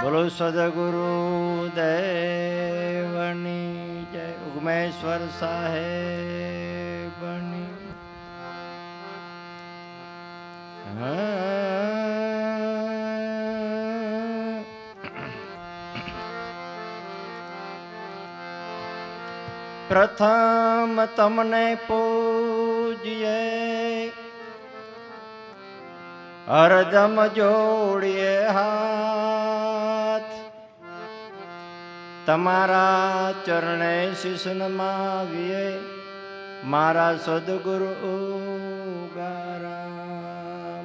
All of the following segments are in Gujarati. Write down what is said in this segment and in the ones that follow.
બોલો સદગુરુ દેવની જય. ઉગમેશ્વર સાહેબની. પ્રથમ તમને પૂજ્યે, હરદમ જોડીએ હાથ, તમારા ચરણે શીશ નમાવીએ, મારા સદગુરુ ગારામ.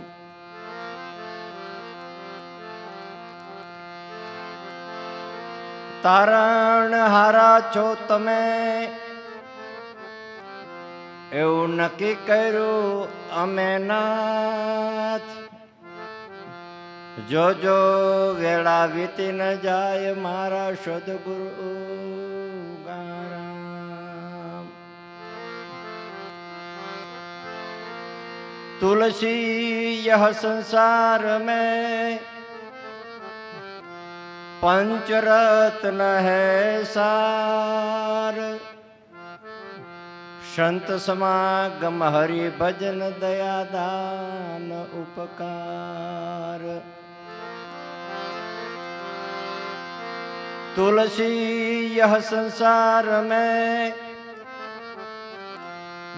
તારણ હારા છો તમે, એવું નક્કી કર્યું અમે નાથ. જોજો વેળા વીતી ન જાય, મારા સદગુરુ ગારામ. तुलसी यह संसार में पंचरत्न है सार, संत समागम हरि भजन दया दान उपकार. तुलसी यह संसार में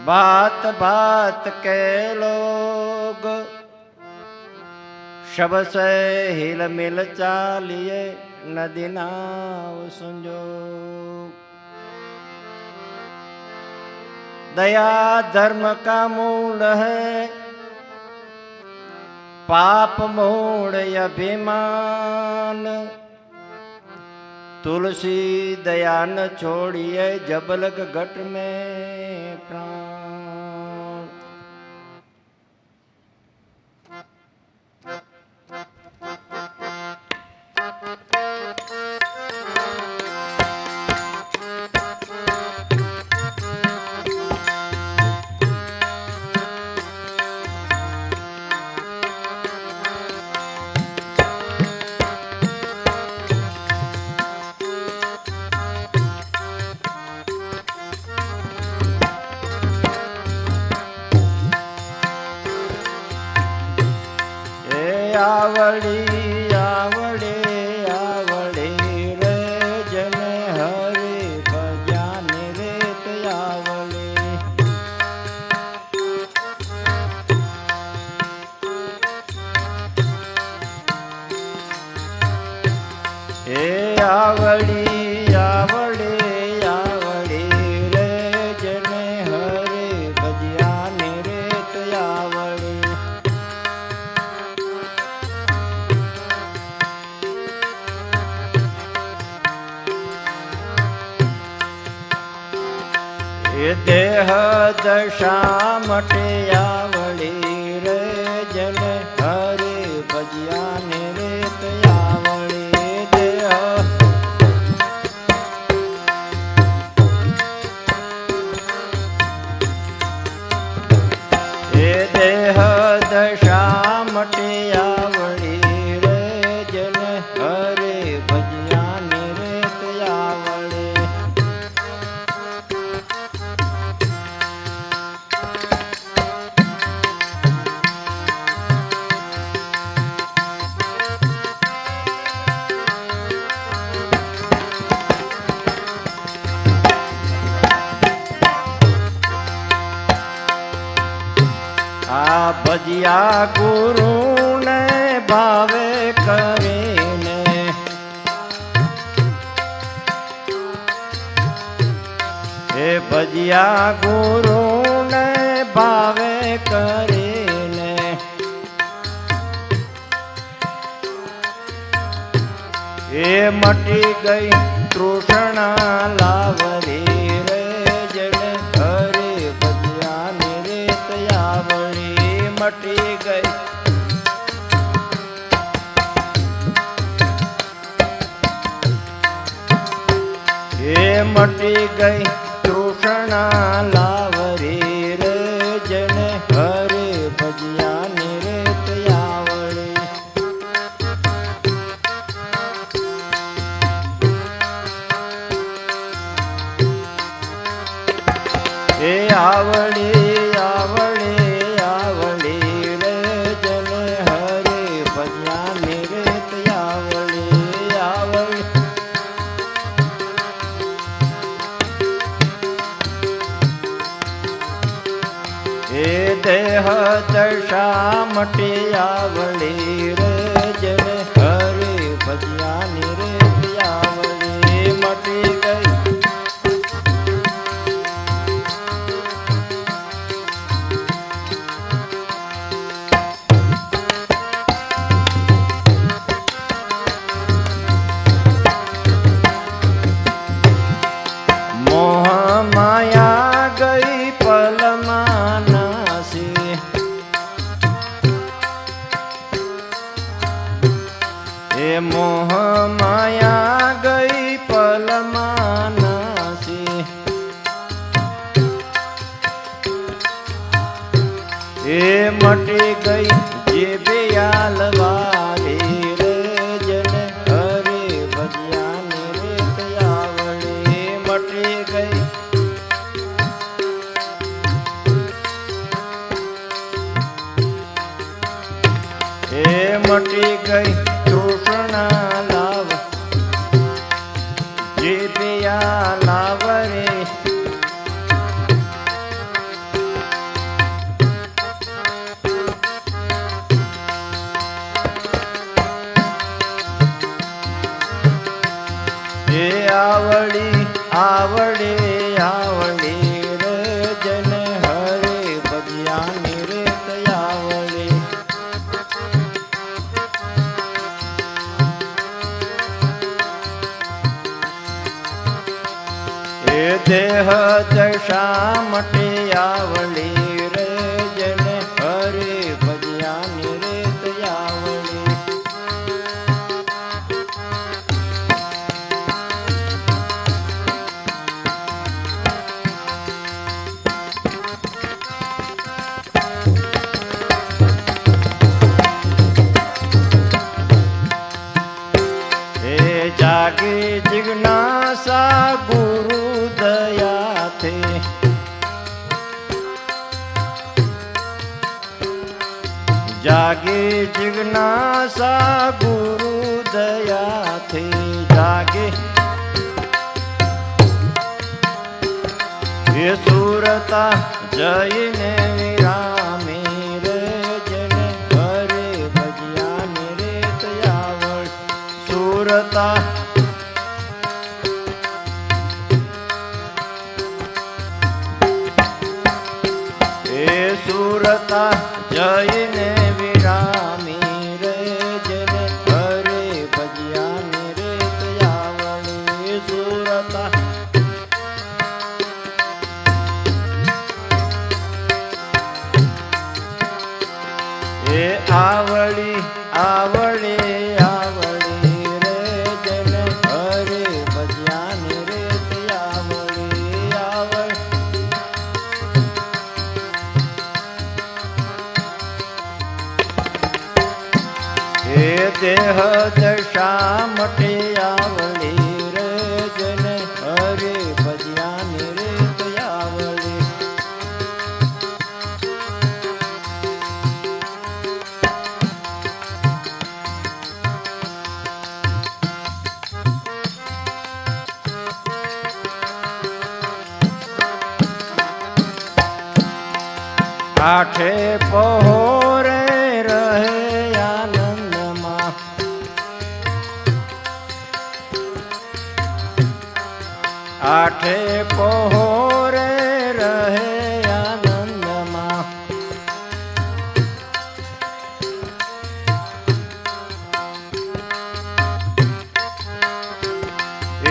बात बात के लोग, शब से हिल मिल चालिए नदी नाव संजोग. दया धर्म का मूल है, पाप मूढ़ अभिमान. तुलसी दया न छोड़िए, जब लग घट में प्राण. आवड़ी आवड़े आवड़े रे जन हरे भजन रेत आवड़े. ए आवड़ी आवड़े आवड़े रे जन हरे भजन रेत आवड़े. देह दशा मटे आवड़ी रे जन हरे भजिया रेत आवड़ी. देह देह दशा मटे आवड़ी रे जन हरे भजिया रेत आवड़ी. आ भजिया गुरु ने भावे करीने, ए भजिया गुरु ने भावे करीने. ए मटी गई तृष्णा लावरी रे जन हरे भजिया रेत आवड़ी. मटी गई ये मटी गई तृष्णा लावरी रे जन हरे भजिया रेत आवड़ी. એ દેહ દશા મટી આવળી રે જેને હરે ભજ્યાની રે આવળી મટી ગઈ. મોહ માયા ગઈ પલમાં નાસી. એ મોહ માયા ગઈ પલમાં નાસી. એ મટી ગઈ જે બેયાલવારી રે જેને હરે ભજ્યાની રે આવળી મટી ગઈ. એ મટી ગઈ તૃષ્ણા લાવ જે પિયા લાવરે. એ આવડી આવડે આવડી રે જને હરે ભજ્યાની રે આવડી. એ દેહ દશા મટી આવળી રે જેને હરે ભજ્યાની રે આવળી. એ જાગી જિજ્ઞાસા ગુરુ દયાથી. જાગી જિજ્ઞાસા ગુરુ દયાથી જાગે. એ સુરતા જઈને વિરામી રે જેને હરે ભજ્યાની રે આવળ. સુરતા એ સુરતા જઈને વિરામી રે જેને હરે ભજ્યાની રે આવળી. સુરતા એ આવળી આવળી આવળી રે જેને હરે ભજ્યાની રે આવળી આવળ. એ દેહ દશા મટી આવળી રે જેને હરે ભજ્યાની રે આવળી. આઠે પહોરે રહે આનંદમાં. આઠે પહોરે રહે આનંદમાં.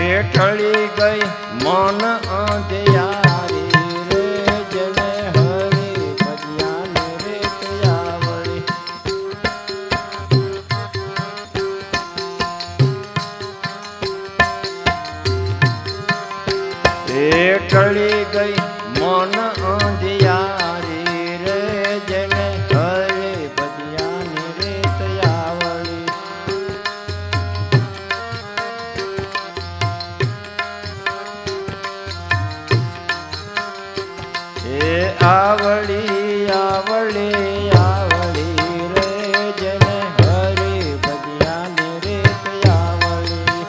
એ ઠળી ગઈ મન અંધિયારી રે જેને હરે ભજ્યાની રે આવળી. એ ઠળી ગઈ મન અંધિયારી રે જેને હરે ભજ્યાની રે આવળી. એ આવળી આવળી આવળી રે જેને હરે ભજ્યાની રે આવળી.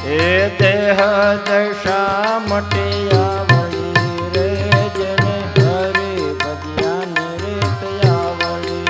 એ દેહ દશા મટે આવડી રે જેને હરે ભજ્યા ને રીત આવડી.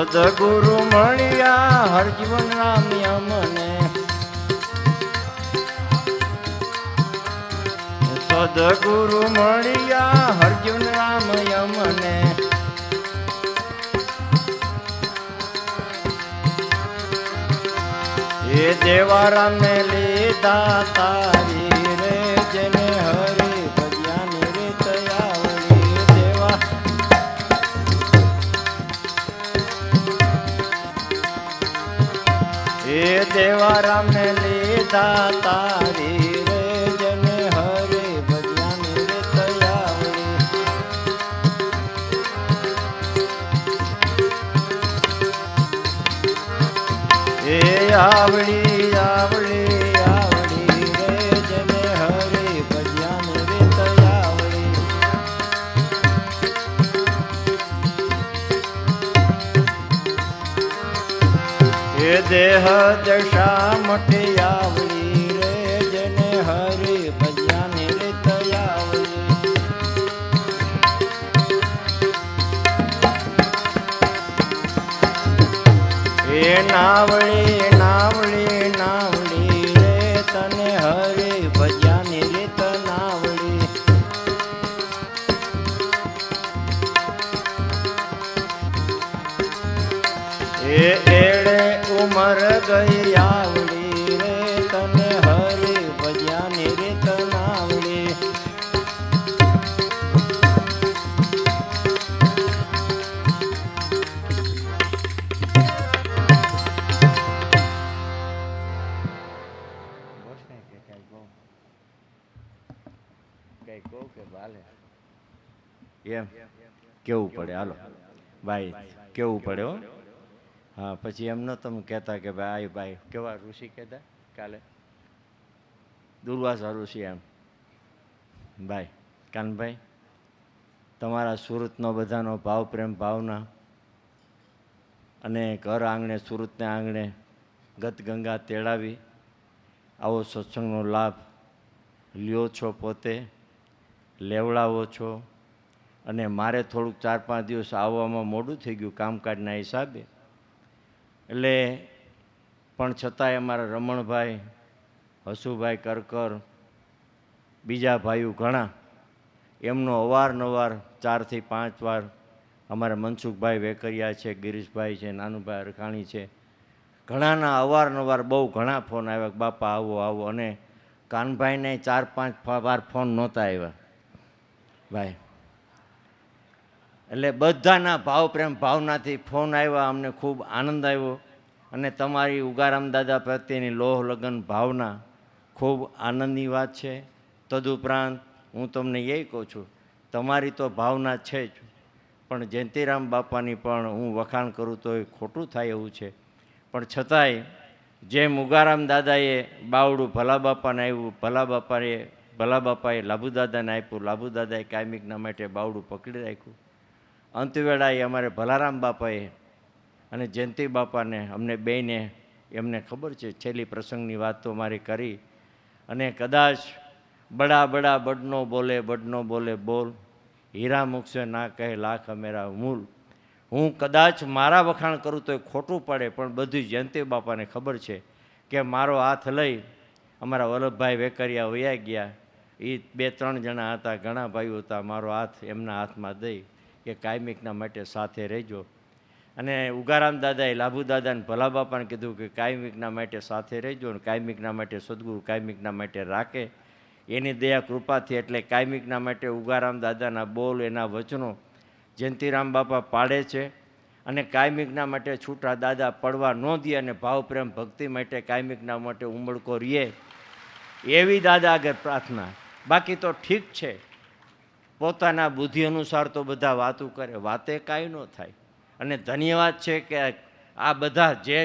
સદગુરુ મળ્યા હરજીવન રામ યમને. સદગુરુ મળ્યા હરજીવન રામ યમને. એ દેવારામ ને લીધા તારી રે જેને હરી ભજ્યા ને રીત આવડી. દેવા એ દેવારામ ને લીધા તારી રે જેને હરે ભજ્યા ને રીત આવડી. એ આવડી આવડી આવડી રે જેને હરે ભજ્યા ને રીત આવડી. એ દેહ દશા મટી આવડી રે જેને હરે ભજ્યા ને રીત આવડી. એ નાવડી નાવડી નાવડી રે તને હરે ભજ્યા ને રીત નાવડી. એ એડે ઉમર ગઈ આવડી રે તને હરે ભજ્યા ને રીત નાવડી. એમ કેવું પડે હાલો ભાઈ, કેવું પડે હો. હા પછી એમ ન તમે કહેતા કે ભાઈ ભાઈ કેવા ઋષિ કહેતા કાલે દુર્વાસા ઋષિ એમ. ભાઈ કાનભાઈ તમારા સુરતનો બધાનો ભાવ પ્રેમ ભાવના અને ઘર આંગણે સુરતને આંગણે ગત ગંગા તેડાવી આવો સત્સંગનો લાભ લ્યો છો, પોતે લેવડાવો છો. અને મારે થોડુંક 4-5 દિવસ આવવામાં મોડું થઈ ગયું કામકાજના હિસાબે. એટલે પણ છતાંય અમારા રમણભાઈ, હસુભાઈ કરકર, બીજા ભાઈઓ ઘણા એમનો અવારનવાર 4 થી 5 વાર અમારા મનસુખભાઈ વેકરિયા છે, ગિરીશભાઈ છે, નાનુભાઈ અરખાણી છે, ઘણાના અવારનવાર બહુ ઘણા ફોન આવ્યા બાપા આવો આવો. અને કાનભાઈને 4-5 વાર ફોન નહોતા આવ્યા ભાઈ. એટલે બધાના ભાવ પ્રેમ ભાવનાથી ફોન આવ્યા, અમને ખૂબ આનંદ આવ્યો. અને તમારી ઉગારામ દાદા પ્રત્યેની લોહ લગન ભાવના ખૂબ આનંદની વાત છે. તદુપરાંત હું તમને એ કહું છું, તમારી તો ભાવના છે જ, પણ જયંતિરામ બાપાની પણ હું વખાણ કરું તો એ ખોટું થાય એવું છે. પણ છતાંય જેમ ઉગારામ દાદાએ બાવડું ભલા બાપાને આવ્યું, ભલા બાપાએ લાભુદાદાને આપ્યું, લાભુદાદાએ કાયમિકના માટે બાવડું પકડી રાખ્યું. અંતવેળાએ અમારે ભલારામ બાપાએ અને જયંતિ બાપાને અમને બેયને એમને ખબર છે છેલ્લી પ્રસંગની વાત તો મારી કરી. અને કદાચ બડા બડા બડનો બોલે બોલ, હીરા મૂકશે ના કહે લાખ મેરા મૂલ. હું કદાચ મારા વખાણ કરું તો એ ખોટું પડે, પણ બધું જયંતિ બાપાને ખબર છે કે મારો હાથ લઈ અમારા વલ્લભભાઈ વેકરિયા વયા ગયા. એ 2-3 જણા હતા, ઘણા ભાઈઓ હતા, મારો હાથ એમના હાથમાં દઈ કે કાયમિકના માટે સાથે રહેજો. અને ઉગારામ દાદાએ લાભુ દાદાને ભલા બાપાને કીધું કે કાયમિકના માટે સાથે રહેજો, અને કાયમિકના માટે સદગુરુ કાયમિકના માટે રાખે એની દયા કૃપાથી. એટલે કાયમિકના માટે ઉગારામ દાદાના બોલ, એના વચનો જયંતિરામ બાપા પાડે છે. અને કાયમિકના માટે છૂટા દાદા પડવા ન દે, અને ભાવ પ્રેમ ભક્તિ માટે કાયમિકના માટે ઉમળકો રહીએ એવી દાદા આગળ પ્રાર્થના. બાકી તો ઠીક છે પોતાના બુદ્ધિ અનુસાર તો બધા વાતું કરે, વાતે કાંઈ ન થાય. અને ધન્યવાદ છે કે આ બધા જે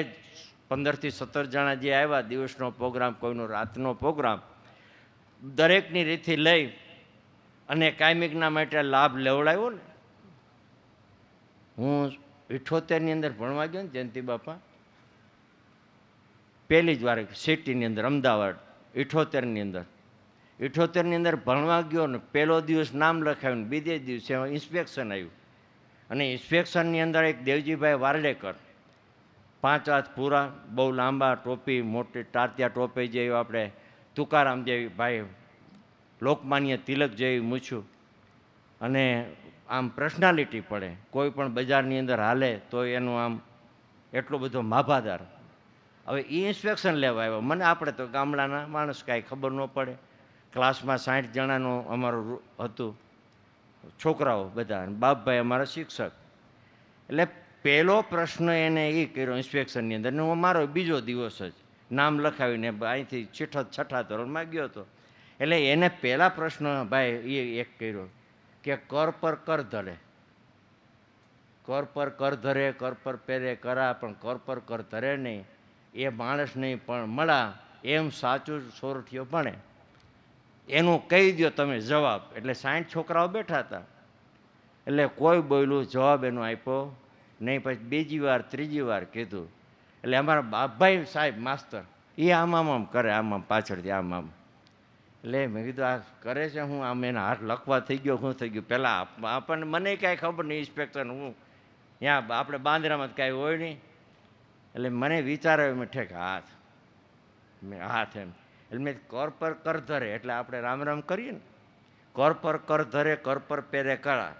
15થી 17 જણા જે આવ્યા, દિવસનો પ્રોગ્રામ, કોઈનો રાતનો પ્રોગ્રામ, દરેકની રીતથી લઈ અને કાયમિકના માટે લાભ લેવડાવ્યો ને. હું 78ની અંદર ભણવા ગયો ને જયંતિ બાપા, પહેલી જ વાર સિટીની અંદર, અમદાવાદ 78ની અંદર ભણવા ગયો ને, પહેલો દિવસ નામ લખાવ્યું ને બીજે દિવસે ઇન્સ્પેક્શન આવ્યું. અને ઇન્સ્પેક્શનની અંદર એક દેવજીભાઈ વાર્ડેકર, 5 હાથ પૂરા, બહુ લાંબા, ટોપી મોટી, ટાટિયા ટોપી જેવી, આપણે તુકારામ જેવી, ભાઈ લોકમાન્ય તિલક જેવી મૂછું, અને આમ પર્સનાલિટી પડે. કોઈ પણ બજારની અંદર હાલે તો એનું આમ એટલો બધો માભાદાર. હવે એ ઇન્સ્પેક્શન લેવા આવ્યો. મને, આપણે તો ગામડાના માણસ, કાંઈ ખબર ન પડે. ક્લાસમાં 60 જણાનું અમારું હતું, છોકરાઓ બધા, બાપભાઈ અમારા શિક્ષક. એટલે પહેલો પ્રશ્ન એને એ કર્યો ઇન્સ્પેક્શનની અંદર, ને અમારો બીજો દિવસ જ નામ લખાવીને અહીંથી છઠ્ઠા ધોરણમાં ગયો હતો. એટલે એને પહેલા પ્રશ્ન ભાઈ એ એક કર્યો કે કર પર કર ધરે, કર પર કર ધરે, કર પર પહેરે કરા, પણ કર પર કર ધરે નહીં, એ માણસ નહીં પણ મળા, એમ સાચું સોરઠિયો ભણે. એનું કહી દો તમે જવાબ. એટલે 60 છોકરાઓ બેઠા હતા, એટલે કોઈ બોલ્યું, જવાબ એનો આપ્યો નહીં. પછી બીજી વાર, ત્રીજી વાર કીધું. એટલે અમારા બાપભાઈ સાહેબ માસ્તર, એ આમ કરે, આમ પાછળથી આમ. એટલે મેં કીધું આ કરે છે હું, આમ એના હાથ લખવા થઈ ગયો, શું થઈ ગયું. પહેલાં આપણને, મને કાંઈ ખબર નહીં, ઇન્સ્પેક્ટર હું ત્યાં, આપણે બાંદ્રામાં કાંઈ હોય નહીં. એટલે મને વિચાર આવ્યો, મેં ઠેક હાથ, મેં હાથ એમ. એટલે મેં કર પર કર ધરે, એટલે આપણે રામ રામ કરીએ ને, કર પર કર ધરે, કર પર પહેરે કળા,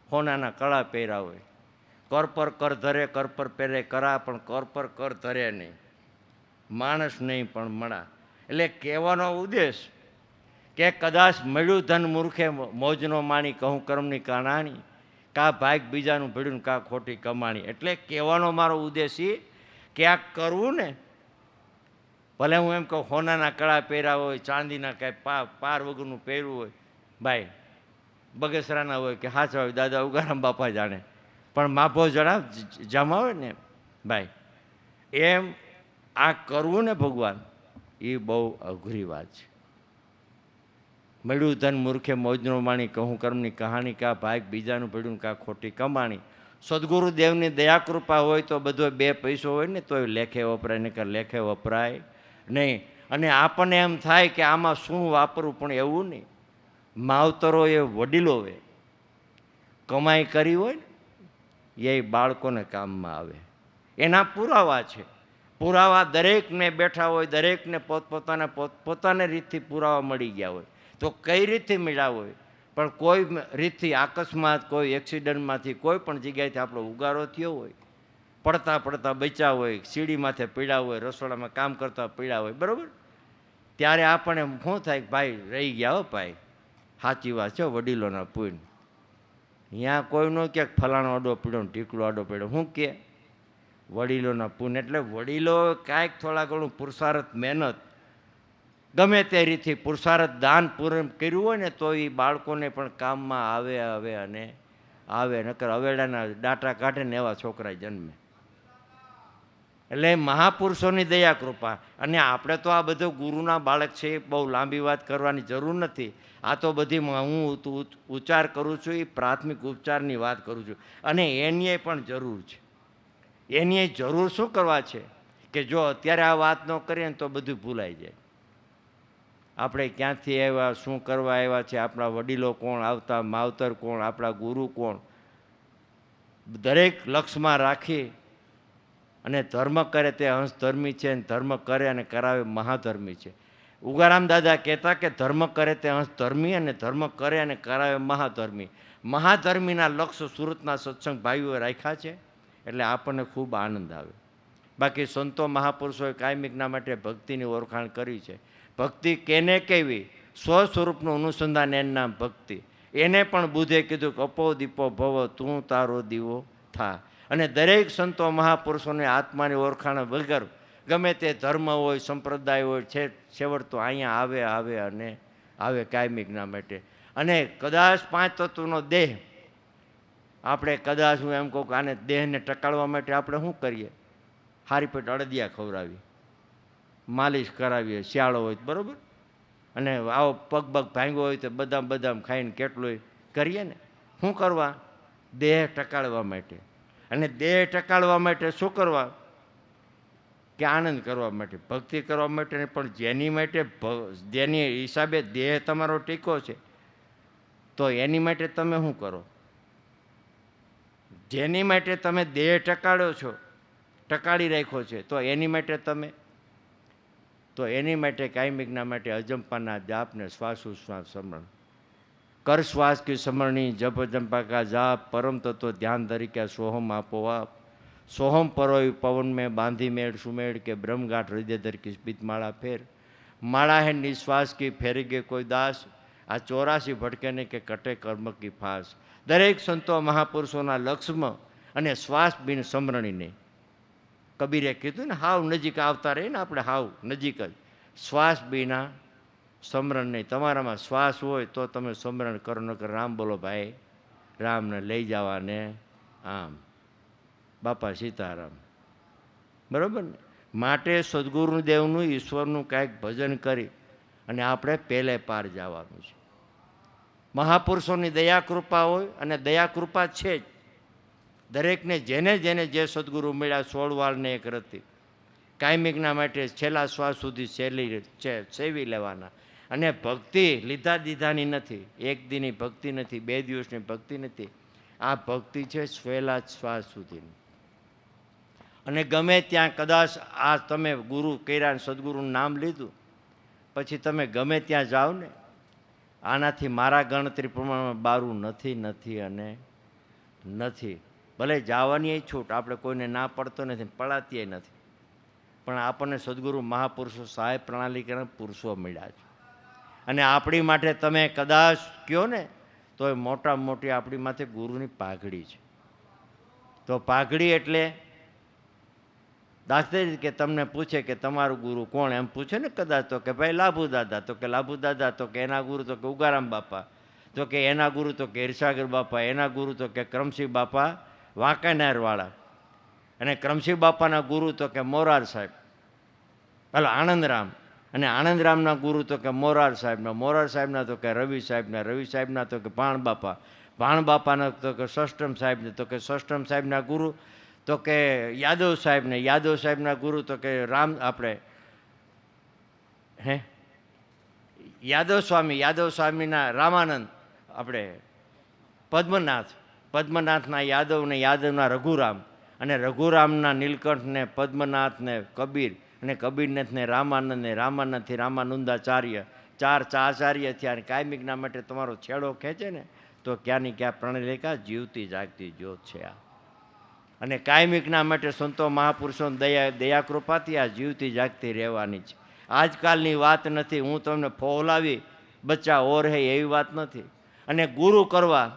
સોનાના કળા પહેર્યા હોય. કર પર કર ધરે, કર પર પહેરે કરા, પણ કર પર કર ધરે નહીં, માણસ નહીં પણ મળા. એટલે કહેવાનો ઉદ્દેશ કે કદાચ મળ્યું ધન મૂર્ખે મોજનો માણી, કહું કર્મની કહાણી, કા ભાગ બીજાનું ભીડ્યું, કા ખોટી કમાણી. એટલે કહેવાનો મારો ઉદ્દેશ એ કે આ કરવું ને, ભલે હું એમ કહું સોનાના કળા પહેર્યા હોય, ચાંદીના કાંઈ પાર વગરનું પહેરવું હોય, ભાઈ બગસરાના હોય કે હાચા હોય, દાદા ઉગારામ બાપા જાણે, પણ માભો જણા જમાવે ને ભાઈ, એમ આ કરવું ને ભગવાન, એ બહુ અઘરી વાત છે. મળ્યું ધન મૂર્ખે મોજનો માણી, કહું કર્મની કહાણી, કા ભાગ બીજાનું ભેડું, કા ખોટી કમાણી. સદગુરુદેવની દયા કૃપા હોય તો બધો 2 પૈસો હોય ને તોય લેખે વપરાય, નકર લેખે વપરાય નહીં. અને આપણને એમ થાય કે આમાં શું વાપરવું, પણ એવું નહીં. માવતરોએ, વડીલોએ કમાઈ કરી હોય ને, એ બાળકોને કામમાં આવે. એના પુરાવા છે. પુરાવા દરેકને બેઠા હોય, દરેકને પોતપોતાની રીતથી પુરાવા મળી ગયા હોય. તો કઈ રીતથી મળ્યા હોય, પણ કોઈ રીતથી અકસ્માત, કોઈ એક્સિડન્ટમાંથી, કોઈ પણ જગ્યાએથી આપણો ઉગારો થયો હોય, પડતા પડતા બચ્યા હોય, સીડી માથે પીડ્યા હોય, રસોડામાં કામ કરતા પીડ્યા હોય, બરાબર, ત્યારે આપણને શું થાય, ભાઈ રહી ગયા હો ભાઈ, સાચી વાત છે, વડીલોના પુણ્ય. ત્યાં કોઈ ન ક્યાંક ફલાણો આડો પીડ્યો ને ઢીકલો આડો પીડ્યો, શું કે વડીલોના પુણ્ય. એટલે વડીલો કાંઈક થોડા ઘણું પુરુષાર્થ, મહેનત, ગમે તે રીતથી પુરુષાર્થ, દાન પૂર્ણ કર્યું હોય ને, તો એ બાળકોને પણ કામમાં આવે અને આવે. નકર અવેડાના ડાટા કાઢે ને એવા છોકરા જન્મે. એટલે મહાપુરુષોની દયા કૃપા. અને આપણે તો આ બધું ગુરુના બાળક છે, બહુ લાંબી વાત કરવાની જરૂર નથી. આ તો બધી હું ઉચ્ચાર કરું છું, એ પ્રાથમિક ઉપચારની વાત કરું છું. અને એની પણ જરૂર છે. એની જરૂર શું કરવા છે કે જો અત્યારે આ વાત ન કરીએ ને તો બધું ભૂલાઈ જાય. આપણે ક્યાંથી આવ્યા, શું કરવા આવ્યા છે, આપણા વડીલો કોણ, આવતા માવતર કોણ, આપણા ગુરુ કોણ, દરેક લક્ષમાં રાખી અને ધર્મ કરે તે હંસ ધર્મી છે, અને ધર્મ કરે અને કરાવે મહાધર્મી છે. ઉગારામ દાદા કહેતા કે ધર્મ કરે તે હંસ ધર્મી, અને ધર્મ કરે અને કરાવે મહાધર્મી. મહાધર્મીના લક્ષ સુરતના સત્સંગ ભાઈઓએ રાખ્યા છે, એટલે આપણને ખૂબ આનંદ આવે. બાકી સંતો મહાપુરુષોએ કાયમિકના માટે ભક્તિની ઓળખાણ કરી છે. ભક્તિ કેને કહેવી, સ્વ સ્વરૂપનું અનુસંધાન એનું નામ ભક્તિ. એને પણ બુદ્ધે કીધું કે અપો દીપો ભવ, તું તારો દીવો થા. અને દરેક સંતો મહાપુરુષોને આત્માની ઓળખાણ વગર ગમે તે ધર્મ હોય, સંપ્રદાય હોય, છેવટ તો અહીંયા આવે અને આવે કાયમિકના માટે. અને કદાચ પાંચ તત્વનો દેહ આપણે કદાચ હું એમ કહું કે આને દેહને ટકાળવા માટે આપણે શું કરીએ? હારી પેટ અડદિયા ખવડાવીએ, માલિશ કરાવીએ, શિયાળો હોય બરાબર, અને આવો પગ ભાંગ્યો હોય તો બદામ ખાઈને કેટલું કરીએ ને. શું કરવા? દેહ ટકાળવા માટે. અને દેહ ટકાળવા માટે શું કરવા? કે આનંદ કરવા માટે, ભક્તિ કરવા માટે. પણ જેની માટે, જેની હિસાબે દેહ તમારો ટીકો છે, તો એની માટે તમે શું કરો? જેની માટે તમે દેહ ટકાળ્યો છો, ટકાળી રાખ્યો છે, તો એની માટે તમે, તો એની માટે કાયમિકના માટે અજંપાના જાપને શ્વાસોશ્વાસ સ્મરણ, કર શ્વાસ કી સ્મરણી, જપ જંપા કા જાપ, પરમ તત્વ ધ્યાન તરીકે સોહમ આપો આપ, સોહમ પરોય પવન મેં બાંધી મેળ સુમેળ, કે બ્રહ્મગાંઠ હૃદય ધર કી સ્પિત માળા ફેર, માળા હે નિશ્વાસ કી ફેરી ગે કોઈ દાસ, આ 84 ભટકે ને કે કટે કર્મ કી ફાસ. દરેક સંતો મહાપુરુષોના લક્ષ્મ અને શ્વાસ બિન સમરણીને કબીરે કીધું ને, હાવ નજીક આવતા રહીએ ને આપણે, હાવ નજીક જ. શ્વાસ બીના સમરણ નહીં. તમારામાં શ્વાસ હોય તો તમે સમરણ કરો, નકર રામ બોલો ભાઈ, રામને લઈ જવાને આમ. બાપા સીતારામ, બરાબર ને? માટે સદગુરુદેવનું, ઈશ્વરનું કાંઈક ભજન કરી અને આપણે પહેલે પાર જવાનું છે. મહાપુરુષોની દયા કૃપા હોય, અને દયા કૃપા છે જ દરેકને. જેને જેને જે સદગુરુ મળ્યા, 16 વાળને એક રતી, કાયમિકના માટે છેલ્લા શ્વાસ સુધી સેવી લેવાના. અને ભક્તિ લીધા દીધાની નથી, એક દીની ભક્તિ નથી, 2 દિવસની ભક્તિ નથી. આ ભક્તિ છે છેલ્લા શ્વાસ સુધીની. અને ગમે ત્યાં કદાચ આ તમે ગુરુ કર્યા, સદગુરુનું નામ લીધું, પછી તમે ગમે ત્યાં જાઓ ને, આનાથી મારા ગણતરી પ્રમાણમાં બારું નથી અને નથી. ભલે જવાની છૂટ, આપણે કોઈને ના પડતો નથી, પડાતીય નથી, પણ આપણને સદગુરુ મહાપુરુષો સહાય પ્રણાલિકા પુરુષો મળ્યા છે. અને આપણી માટે તમે કદાચ કહો ને, તો એ મોટામાં મોટી આપણી માથે ગુરુની પાઘડી છે. તો પાઘડી એટલે દાખલા કે તમને પૂછે કે તમારું ગુરુ કોણ, એમ પૂછે ને કદાચ, તો કે ભાઈ લાભુ દાદા, તો કે લાભુ દાદા, તો કે એના ગુરુ તો કે ઉગારામ બાપા, તો કે એના ગુરુ તો કે હિરસાગર બાપા, એના ગુરુ તો કે કરમસિંહ બાપા વાંકાનેરવાળા, અને કરમસિંહ બાપાના ગુરુ તો કે મોરાર સાહેબ, પેલો આનંદરામ, અને આનંદરામના ગુરુ તો કે મોરાર સાહેબના, મોરાર સાહેબના તો કે રવિ સાહેબના, રવિ સાહેબના તો કે ભાણ બાપા, ભાણ બાપાના તો કે સષ્ટમ સાહેબને, તો કે સષ્ટમ સાહેબના ગુરુ તો કે યાદવ સાહેબને, યાદવ સાહેબના ગુરુ તો કે રામ આપણે યાદવ સ્વામીના રામાનંદ, આપણે પદ્મનાથ, પદ્મનાથના યાદવ ને યાદવના રઘુરામ, અને રઘુરામના નીલકંઠને, પદ્મનાથને કબીર, અને કબીરનાથને રામાનંદને, રામાનંદથી રામાનંદાચાર્ય, 4 આચાર્ય થયા. અને કાયમિકના માટે તમારો છેડો ખેંચે ને, તો ક્યાંની ક્યાં પ્રણલિકા જીવતી જાગતી જ્યોત છે આ. અને કાયમિકના માટે સંતો મહાપુરુષો દયા કૃપાથી આ જીવતી જાગતી રહેવાની છે. આજકાલની વાત નથી, હું તમને ફોહલાવી બચ્ચા ઓર હે એવી વાત નથી. અને ગુરુ કરવા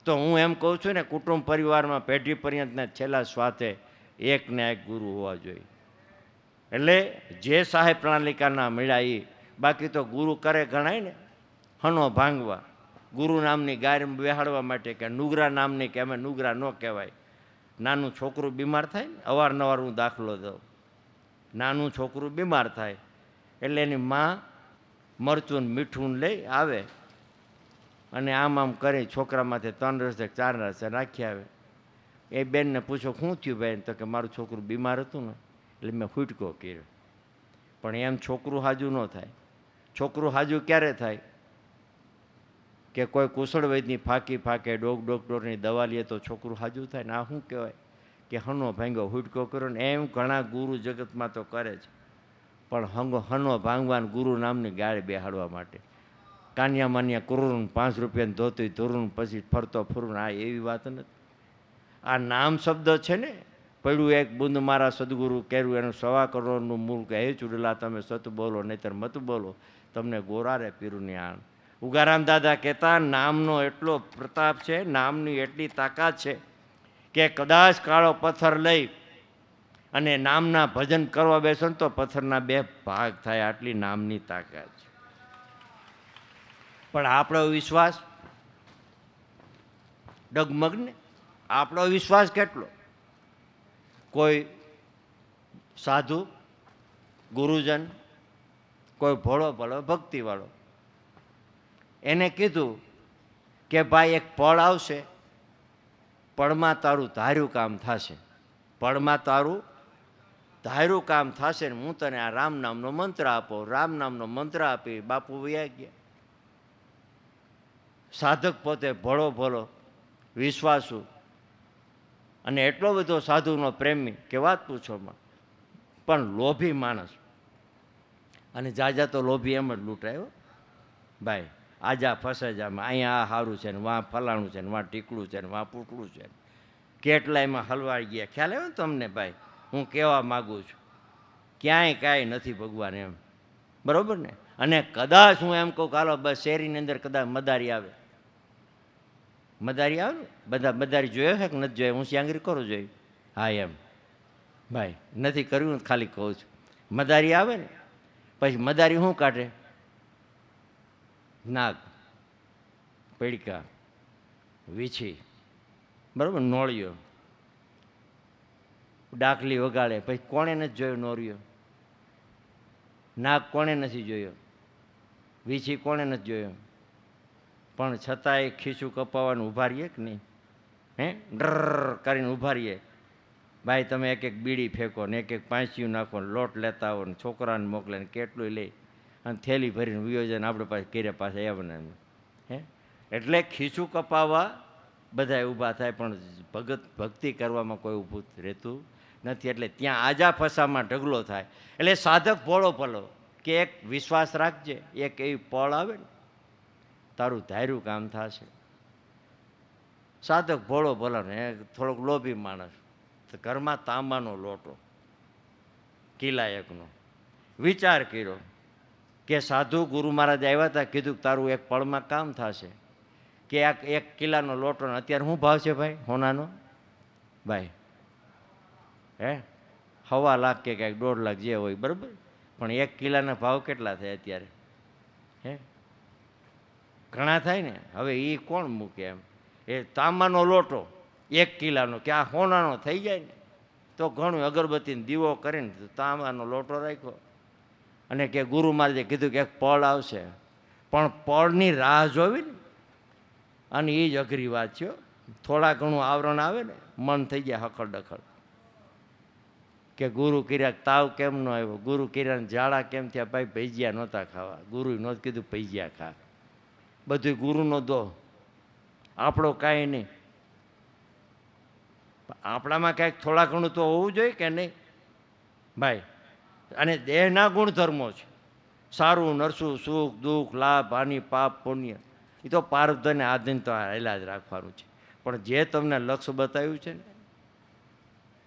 તો હું એમ કહું છું ને, કુટુંબ પરિવારમાં પેઢી પર્યંતના છેલ્લા શ્વાસે એકને એક ગુરુ હોવા જોઈએ. એટલે જે સાહેબ પ્રણાલિકાના મળ્યા એ, બાકી તો ગુરુ કરે ગણાય ને, હનો ભાંગવા, ગુરુ નામની ગાય બેહાડવા માટે, કે નુગરા નામની, કે અમે નુગરા ન કહેવાય. નાનું છોકરું બીમાર થાય ને, અવારનવાર હું દાખલો દઉં, નાનું છોકરું બીમાર થાય એટલે એની માં મરચું ને મીઠું લઈ આવે, અને આમ કરી છોકરામાંથી 3 રસે 4 રસે નાખી આવે. એ બેનને પૂછો શું થયું બેન, તો કે મારું છોકરું બીમાર હતું ને એટલે મેં ફૂટકો કર્યો. પણ એમ છોકરું હાજુ ન થાય. છોકરું હાજુ ક્યારે થાય? કે કોઈ કુશળ વૈદની ફાકે ડોક્ટરની દવા લઈએ તો છોકરું હાજુ થાય ને. આ શું કહેવાય? કે હનો ભાંગ્યો હુડકો કર્યો ને. એમ ઘણા ગુરુ જગતમાં તો કરે છે, પણ હનો ભાંગવાન ગુરુ નામની ગાળ બેહાડવા માટે. કાન્યા માન્યા કુરુન, 5 રૂપિયાની ધોતી ધોરું, પછી ફરતો ફરું. આ એવી વાત નથી. આ નામ શબ્દ છે ને, પડ્યું એક બુંદ મારા સદગુરુ કર્યું, એનું 1.25 કરોડનું મૂળ, કે હે ચૂડેલા તમે સત બોલો નહીતર મત બોલો, તમને ગોરારે પીરુની આણ. ઉગારામ દાદા કહેતા, નામનો એટલો પ્રતાપ છે, નામની એટલી તાકાત છે કે કદાચ કાળો પથ્થર લઈ અને નામના ભજન કરવા બેસો ને તો પથ્થરના 2 ભાગ થાય, આટલી નામની તાકાત છે. પણ આપણો વિશ્વાસ ડગમગને. આપણો વિશ્વાસ કેટલો? કોઈ સાધુ ગુરુજન, કોઈ ભોળો ભલો ભક્તિવાળો, એને કીધું કે ભાઈ એક પળ આવશે, પળમાં તારું ધાર્યું કામ થશે, પળમાં તારું ધાર્યું કામ થશે ને હું તને આ રામ નામનો મંત્ર આપો. રામ નામનો મંત્ર આપી બાપુ વયા ગયા. સાધક પોતે ભોળો ભોલો વિશ્વાસુ અને એટલો બધો સાધુનો પ્રેમી કે વાત પૂછોમાં, પણ લોભી માણસ. અને જાજા તો લોભી એમ જ લૂંટાયો ભાઈ. આજા ફસે જામાં, અહીંયા આ સારું છે ને વાં ફલાણું છે ને વાં ટીકડું છે ને વાં પૂટલું છે, કેટલાયમાં હલવાઈ ગયા. ખ્યાલ આવ્યો ને તમને ભાઈ? હું કહેવા માગું છું, ક્યાંય કાંઈ નથી ભગવાન એમ, બરાબર ને? અને કદાચ હું એમ કહું હાલો બસ શેરીની અંદર કદાચ મદારી આવે, મદારી આવે ને, બધા મદારી જોયો છે કે નથી જોયો? હું શ્યાંગરી કરું જોઈ? હા એમ ભાઈ, નથી કર્યું ખાલી કહું છું. મદારી આવે ને પછી મદારી શું કાઢે? નાગ, પડીકા, વીછી, બરાબર, નોળિયો, ડાકલી વગાડે. પછી કોણે નથી જોયો નોળિયો? નાગ કોણે નથી જોયો? વીછી કોણે નથી જોયો? પણ છતાંય ખીચું કપાવવાનું ઊભા રહીએ કે નહીં? હે, ડર કરીને ઊભા રહીએ. ભાઈ તમે એક એક બીડી ફેંકો ને એક એક પાંચિયું નાખો ને લોટ લેતા આવો ને છોકરાને મોકલે ને કેટલું લે અને થેલી ભરીને વિયોજન આપણે પાસે ઘેરે પાસે આવ્યા. હે, એટલે ખીચું કપાવવા બધા ઊભા થાય, પણ ભક્તિ કરવામાં કોઈ ઊભું રહેતું નથી. એટલે ત્યાં આજા ફસામાં ઢગલો થાય. એટલે સાધક ભોળો ભલો કે એક વિશ્વાસ રાખજે, એક એવી પળ આવે ને તારું ધાર્યું કામ થશે. સાધક ભોળો ભલો ને થોડોક લોભી માણસ, ઘરમાં તાંબાનો લોટો કિલાયકનો. વિચાર કર્યો કે સાધુ ગુરુ મહારાજ આવ્યા હતા, કીધું તારું એક પળમાં કામ થશે. કે એક કિલ્લાનો લોટો અત્યારે શું ભાવ છે ભાઈ સોનાનો? ભાઈ હે 1.25 લાખ કે કાંઈક 1.5 લાખ જે હોય, બરાબર. પણ એક કિલ્લાના ભાવ કેટલા થાય અત્યારે? હે, ઘણા થાય ને. હવે એ કોણ મૂકે એમ? એ તાંબાનો લોટો 1 કિલ્લાનો કે આ સોનાનો થઈ જાય ને તો ઘણું. અગરબત્તીને દીવો કરીને તાંબાનો લોટો રાખ્યો અને કે ગુરુ મહારાજે કીધું કે એક પળ આવશે, પણ પળની રાહ જોવી ને, અને એ જ અઘરી વાત છે. થોડા ઘણું આવરણ આવે ને મન થઈ જાય હખડ ડખડ કે ગુરુ કિર્યા તાવ કેમ ન આવ્યો, ગુરુ કિર્યાને ઝાડા કેમ થયા? ભાઈ ભજીયા નહોતા ખાવા, ગુરુએ નહોતું કીધું ભજીયા ખા. બધું ગુરુનો દો, આપણો કાંઈ નહીં. આપણામાં કાંઈક થોડા ઘણું તો હોવું જોઈએ કે નહીં ભાઈ? અને દેહના ગુણધર્મો છે, સારું નરસું, સુખ દુઃખ, લાભ હાનિ, પાપ પુણ્ય, એ તો પારબ્ધને આધીન તો હેલા જ રાખવાનું છે. પણ જે તમને લક્ષ્ય બતાવ્યું છે ને,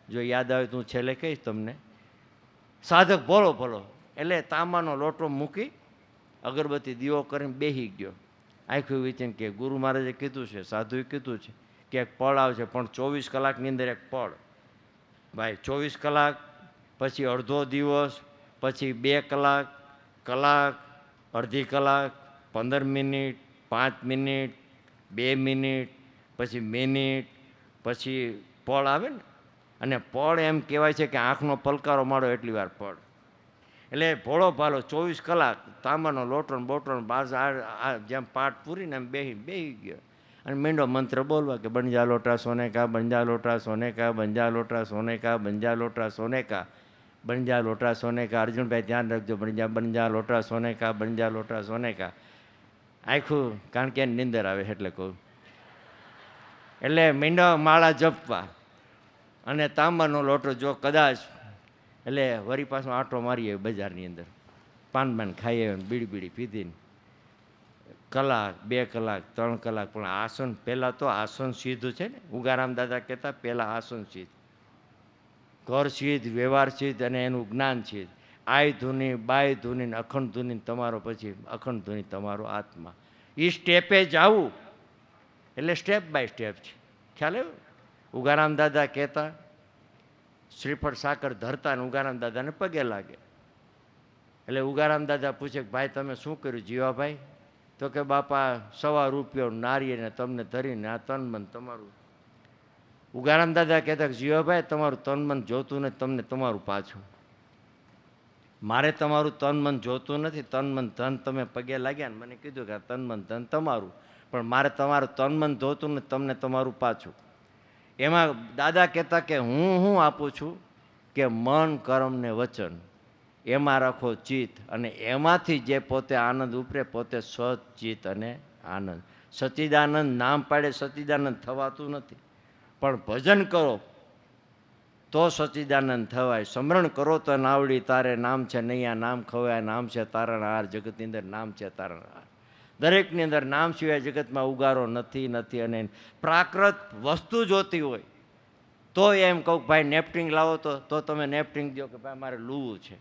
જો યાદ આવે તો હું છેલ્લે કહીશ તમને. સાધક ભોળો ભલો એટલે તાંબાનો લોટો મૂકી અગરબત્તી દીવો કરીને બેસી ગયો. આખું વિચાર કે ગુરુ મહારાજે કીધું છે, સાધુએ કીધું છે કે એક પળ આવશે, પણ 24 કલાકની અંદર એક પળ. ભાઈ 24 કલાક પછી અડધો દિવસ, પછી 2 કલાક, કલાક, અડધી કલાક, 15 મિનિટ, 5 મિનિટ, 2 મિનિટ, પછી મિનિટ, પછી પળ આવે ને. અને પળ એમ કહેવાય છે કે આંખનો પલકારો મારો એટલી વાર પળ. એટલે ભોળો ભાલો 24 કલાક તાંબાનો લોટો બોટો જેમ પાઠ પૂરીને એમ બેસી ગયો અને મીંડો મંત્ર બોલવા કે બંજા લોટા સોને કા, બંજા લોટા સોને કા, બંજા લોટા સોને કા, બંજા લોટા સોને કા, બંજા લોટા સોને કા. અર્જુનભાઈ ધ્યાન રાખજો, બંજા લોટા સોને કા, બંજા લોટા સોને કા. આખું કારણ કે નિંદર આવે એટલે કહું. એટલે મીંડો માળા જપવા અને તાંબાનો લોટો જો કદાચ, એટલે વરી પાછો આંટો મારી આવ્યો બજારની અંદર, પાન બાન ખાઈ આવ્યો, બીડી બીડી પીધીને કલાક, 2 કલાક, 3 કલાક. પણ આસન પહેલાં તો આસન સીધું છે ને, ઉગારામ દાદા કહેતા પહેલાં આસન સીધ, ઘર સીધ, વ્યવહાર સીધ અને એનું જ્ઞાન સીધ. આય ધૂની, બાય ધૂની, અખંડ ધૂની તમારો, પછી અખંડ ધૂની તમારો આત્મા. એ સ્ટેપે જવું એટલે સ્ટેપ બાય સ્ટેપ છે. ખ્યાલ આવ્યો? ઉગારામ દાદા કહેતા શ્રીફળ સાકર ધરતા ને ઉગારામ દાદાને પગે લાગે. એટલે ઉગારામ દાદા પૂછે કે ભાઈ તમે શું કર્યું જીવાભાઈ? તો કે બાપા ₹1.25 નારિયેળને તમને ધરીને આ તન મન તમારું. ઉગારામ દાદા કહેતા કે જીવાભાઈ તમારું તન મન જોતું નથી, તમને તમારું પાછું. મારે તમારું તન મન જોતું નથી, તન મન ધન તમે પગે લાગ્યા ને મને કીધું કે આ તન મન ધન તમારું, પણ મારે તમારું તન મન જોતું નથી, તમને તમારું પાછું. એમાં દાદા કહેતા કે હું આપું છું કે મન કર્મ ને વચન એમાં રાખો ચિત્ત, અને એમાંથી જે પોતે આનંદ ઉપરે પોતે સત ચિત્ત અને આનંદ. સચ્ચિદાનંદ નામ પાડે સચ્ચિદાનંદ થવાતું નથી, પણ ભજન કરો તો સચ્ચિદાનંદ થવાય. સ્મરણ કરો તો નાવડી તારે નામ છે નૈયા નામ ખવાય, નામ છે તારણહાર, જગતની અંદર નામ છે તારણહાર. દરેકની અંદર નામ સિવાય જગતમાં ઉગારો નથી. અને પ્રાકૃત વસ્તુ જોતી હોય તો એમ કહું ભાઈ નેપટિંગ લાવો તો તમે નેપટિંગ દો કે ભાઈ મારે લૂવું છે.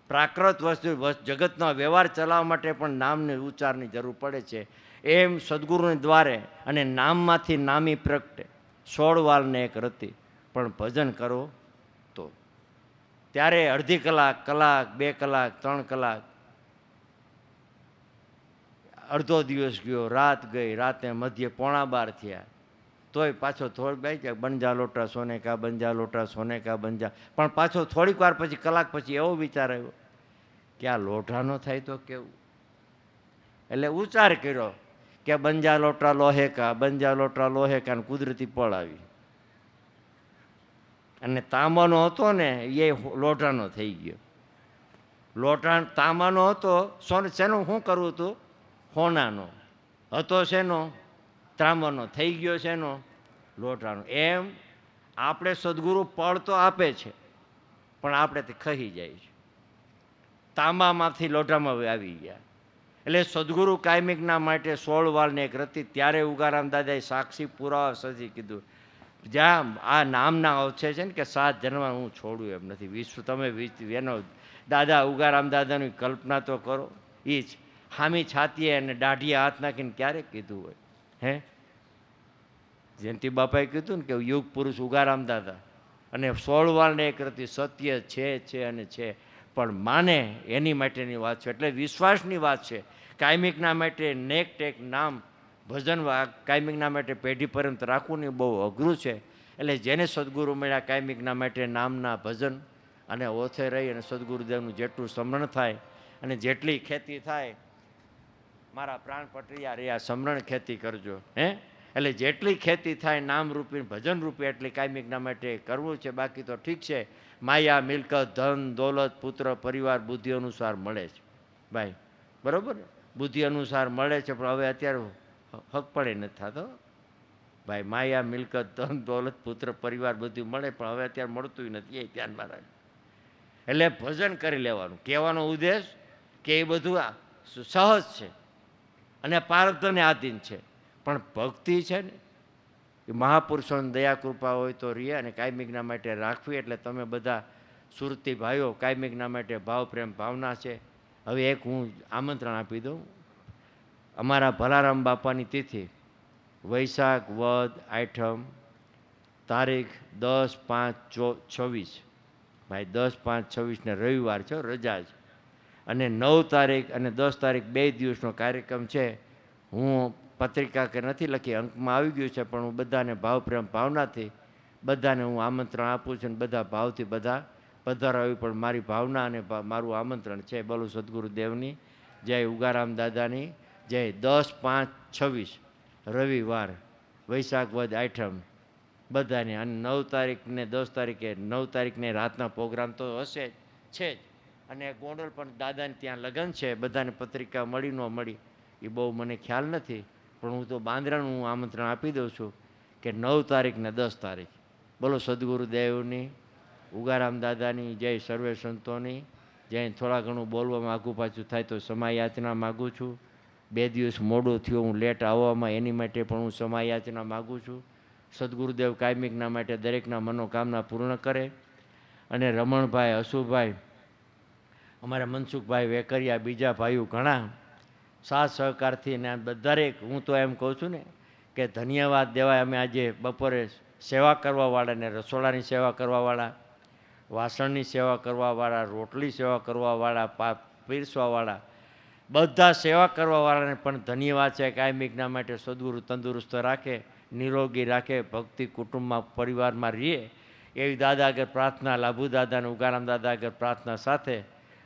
પ્રાકૃત વસ્તુ જગતનો વ્યવહાર ચલાવવા માટે પણ નામને ઉચ્ચારની જરૂર પડે છે. એમ સદગુરુને દ્વારે અને નામમાંથી નામી પ્રગટે 16 વાલને એક રતી, પણ ભજન કરો તો. ત્યારે અડધી કલાક, 2 કલાક, 3 કલાક, અડધો દિવસ ગયો, રાત ગઈ, રાતે મધ્ય 11:15 થયા, તોય પાછો થોડી બાઈ જાય બંજા લોટા સોને કા બંજા લોટા સોને કા બંજા. પણ પાછો થોડીક વાર પછી કલાક પછી એવો વિચાર આવ્યો કે આ લોઢાનો થાય તો કેવું, એટલે ઉચ્ચાર કર્યો કે બંજા લોટા લોહે કા, બંજા લોટા લોહે કા, કુદરતી પળ આવી. અને તાંબાનો હતો ને એ લોઢાનો થઈ ગયો. લોઢા તાંબાનો હતો, શેનું શું કરવું હતું, હોનાનો હતો, શેનો, ત્રાંબાનો થઈ ગયો, શેનો, લોઢાનો. એમ આપણે સદગુરુ પળ તો આપે છે પણ આપણે તે ખહી જાય છે, તાંબામાંથી લોઢામાં આવી ગયા. એટલે સદગુરુ કાયમિકના માટે 16 વાલને એક રતી. ત્યારે ઉગારામ દાદાએ સાક્ષી પુરાવા સજી કીધું, જ્યાં આ નામના અવશે છે ને કે 7 જન્મ હું છોડું એમ નથી. વિશ્વ તમે એનો દાદા ઉગારામ દાદાની કલ્પના તો કરો. એ જ હામી છાતીએ અને દાઢીએ હાથ નાખીને ક્યારે કીધું હોય હે? જયંતિ બાપાએ કીધું ને કે યુગ પુરુષ ઉગારામ દાદા, અને 16 વાલને એક રતી. સત્ય છે અને છે, પણ માને એની માટેની વાત છે, એટલે વિશ્વાસની વાત છે. કાયમિકના માટે નેક ટેક નામ ભજન કાયમિકના માટે પેઢી પર્યંત રાખવું ને બહુ અઘરું છે. એટલે જેને સદગુરુ મળ્યા કાયમિકના માટે નામના ભજન અને ઓથે રહી અને સદગુરુદેવનું જેટલું સ્મરણ થાય અને જેટલી ખેતી થાય, મારા પ્રાણ પટરિયા રહ્યા સમરણ ખેતી કરજો હે. એટલે જેટલી ખેતી થાય નામરૂપી ભજનરૂપી એટલી કાયમિકના માટે કરવું છે. બાકી તો ઠીક છે, માયા મિલકત ધન દોલત પુત્ર પરિવાર બુદ્ધિ અનુસાર મળે છે ભાઈ, બરાબર, બુદ્ધિ અનુસાર મળે છે, પણ હવે અત્યારે હક પડે નથી થતો ભાઈ. માયા મિલકત ધન દોલત પુત્ર પરિવાર બધું મળે, પણ હવે અત્યારે મળતું નથી, એ ધ્યાનમાં રાખે. એટલે ભજન કરી લેવાનું. કહેવાનો ઉદ્દેશ કે એ બધું સહજ છે અને પારધને આધીન છે, પણ ભક્તિ છે ને એ મહાપુરુષોની દયા કૃપા હોય તો રીએ અને કાયમિકના માટે રાખવી. એટલે તમે બધા સુરતી ભાઈઓ કાયમિકના માટે ભાવ પ્રેમ ભાવના છે. હવે એક હું આમંત્રણ આપી દઉં. અમારા ભલારામ બાપાની તિથિ વૈશાખ વદ આઠમ, તારીખ 10/5/26, ભાઈ 10/5/26 રવિવાર છે, રજા છે. અને 9 તારીખ અને 10 તારીખ 2 દિવસનો કાર્યક્રમ છે. હું પત્રિકા કે નથી લખી, અંકમાં આવી ગયું છે, પણ હું બધાને ભાવ પ્રેમ ભાવનાથી બધાને હું આમંત્રણ આપું છું. અને બધા ભાવથી બધા પધારવી પણ મારી ભાવના અને મારું આમંત્રણ છે. બોલો સદગુરુદેવની જય, ઉગારામ દાદાની જય. 10/5/26 રવિવાર, વૈશાખ વદ આઠમ બધાને. અને 9 તારીખ ને 10 તારીખે 9 તારીખને રાતના પ્રોગ્રામ તો હશે છે જ, અને ગોંડલ પણ દાદાને ત્યાં લગ્ન છે. બધાને પત્રિકા મળી ન મળી એ બહુ મને ખ્યાલ નથી, પણ હું તો બાંદ્રાનું હું આમંત્રણ આપી દઉં છું કે 9 તારીખ ને 10 તારીખ. બોલો સદગુરુદેવની, ઉગારામ દાદાની જય, સર્વે સંતોની જય. થોડા ઘણું બોલવામાં આઘું પાછું થાય તો સમાયાચના માગું છું. 2 દિવસ મોડું થયું હું લેટ આવવામાં, એની માટે પણ હું સમાયાચના માગું છું. સદગુરુદેવ કાયમિકના માટે દરેકના મનોકામના પૂર્ણ કરે. અને રમણભાઈ, અશુભાઈ, અમારા મનસુખભાઈ વેકરિયા, બીજા ભાઈઓ ઘણા સાથ સહકારથી ને દરેક, હું તો એમ કહું છું ને કે ધન્યવાદ દેવાય. અમે આજે બપોરે સેવા કરવાવાળાને, રસોડાની સેવા કરવાવાળા, વાસણની સેવા કરવાવાળા, રોટલી સેવા કરવાવાળા, પીરસવાવાળા બધા સેવા કરવાવાળાને પણ ધન્યવાદ છે. કાયમિકના માટે સદગુરુ તંદુરસ્ત રાખે, નિરોગી રાખે, ભક્તિ કુટુંબમાં પરિવારમાં રહીએ એવી દાદા આગળ પ્રાર્થના, લાભુ દાદા અને ઉગારામ દાદા આગળ પ્રાર્થના સાથે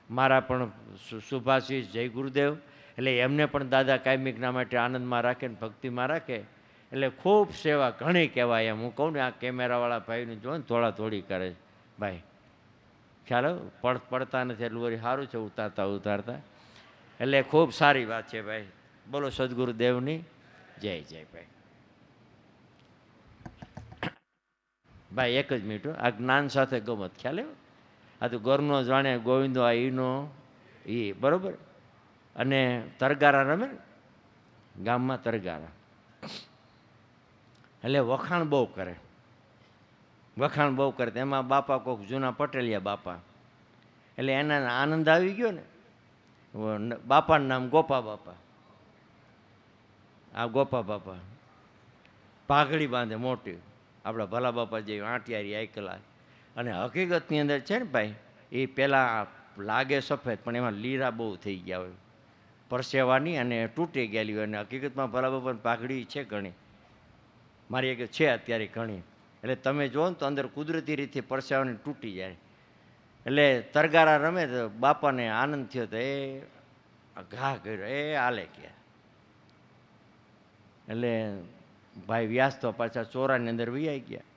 મારા પણ શુભાશીષ જય ગુરુદેવ. એટલે એમને પણ દાદા કાયમિકના માટે આનંદમાં રાખે ને ભક્તિમાં રાખે. એટલે ખૂબ સેવા ઘણી કહેવાય એમ. હું કહું ને, આ કેમેરાવાળા ભાઈને જો ને થોડી કરે છે ભાઈ, ખ્યાલ પડતા નથી એટલું વળી સારું છે ઉતારતા. એટલે ખૂબ સારી વાત છે ભાઈ. બોલો સદગુરુદેવની જય જય ભાઈ. ભાઈ એક જ મિનિટ, આ જ્ઞાન સાથે ગમત ખ્યાલ આવ્યો. આ તો ઘરનો જાણે ગોવિંદો આ ઈનો એ બરાબર. અને તરગારા રમે ને ગામમાં તરગારા, એટલે વખાણ બહુ કરે. એમાં બાપા કોક જૂના પટેલિયા બાપા, એટલે એના આનંદ આવી ગયો ને. બાપાનું નામ ગોપા બાપા. આ ગોપા બાપા પાઘડી બાંધે મોટી, આપણા ભલા બાપા જે આંટિયારી આઈકલા. અને હકીકતની અંદર છે ને ભાઈ, એ પહેલાં લાગે સફેદ પણ એમાં લીરા બહુ થઈ ગયા હોય પરસેવાની, અને તૂટી ગયેલી હોય. અને હકીકતમાં ભલા બાપાની પાઘડી છે ઘણી, મારી એક છે અત્યારે ઘણી. એટલે તમે જુઓ ને તો અંદર કુદરતી રીતે પરસેવાની તૂટી જાય. એટલે તરગારા રમે તો બાપાને આનંદ થયો તો એ ઘા કર્યો, એ હાલે કે. એટલે ભાઈ વ્યાસ તો પાછા ચોરાની અંદર વૈયા ગયા.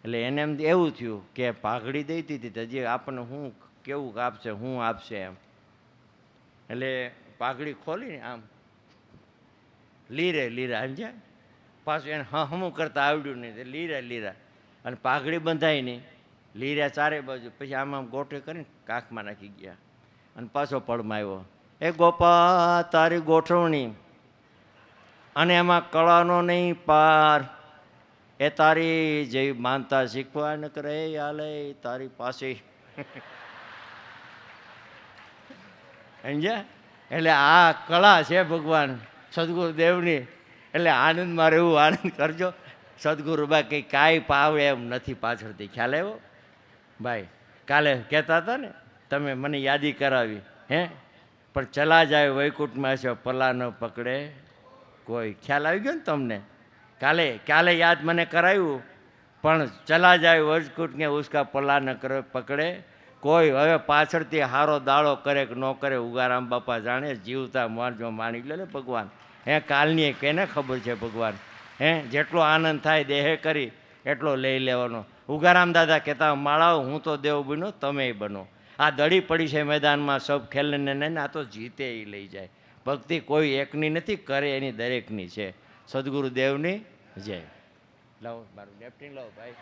એટલે એને એમ એવું થયું કે પાઘડી દઈ દીધી તો હજી આપણને શું કેવું આપશે, શું આપશે એમ. એટલે પાઘડી ખોલીને આમ લીરા સમજ્યા. પાછું એને હમું કરતા આવડ્યું નહીં, લીરા અને પાઘડી બંધાઈ નહીં, લીરા ચારે બાજુ. પછી આમ ગોઠે કરીને કાખમાં નાખી ગયા. અને પાછો પડમાં આવ્યો, એ ગોપા તારી ગોઠવણી અને એમાં કળાનો નહીં પાર, એ તારી જેવી માનતા શીખવા ન કરે હાલે તારી પાસે. સમજ્યા? એટલે આ કળા છે ભગવાન સદગુરુદેવની. એટલે આનંદમાં રહેવું, આનંદ કરજો. સદગુરુબા કંઈ કાંઈ પાવે એમ નથી પાછળથી, ખ્યાલ આવ્યો ભાઈ? કાલે કહેતા હતા ને તમે, મને યાદી કરાવી હે, પણ ચલા જાય વૈકુંઠમાં છે પલા ન પકડે કોઈ. ખ્યાલ આવી ગયો ને તમને? કાલે યાદ મને કરાવ્યું, પણ ચલા જાય વૈકુંઠ કે ઉસકા પલા ન પકડે કોઈ. હવે પાછળથી હારો દાડો કરે કે ન કરે ઉગારામ બાપા જાણે. જીવતા મારજો માની લે ને ભગવાન. હે કાલની કેને ખબર છે ભગવાન? હે જેટલો આનંદ થાય દેહે કરી એટલો લઈ લેવાનો. ઉગારામ દાદા કહેતા, માળાઓ હું તો દેવ બનો, તમે બનો. આ દડી પડી છે મેદાનમાં, સબ ખેલને નહીં, આ તો જીતે એ લઈ જાય. ભક્તિ કોઈ એકની નથી, કરે એની દરેકની છે. સદગુરુદેવની જય. લાવો મારું નેપકિન લાવો ભાઈ.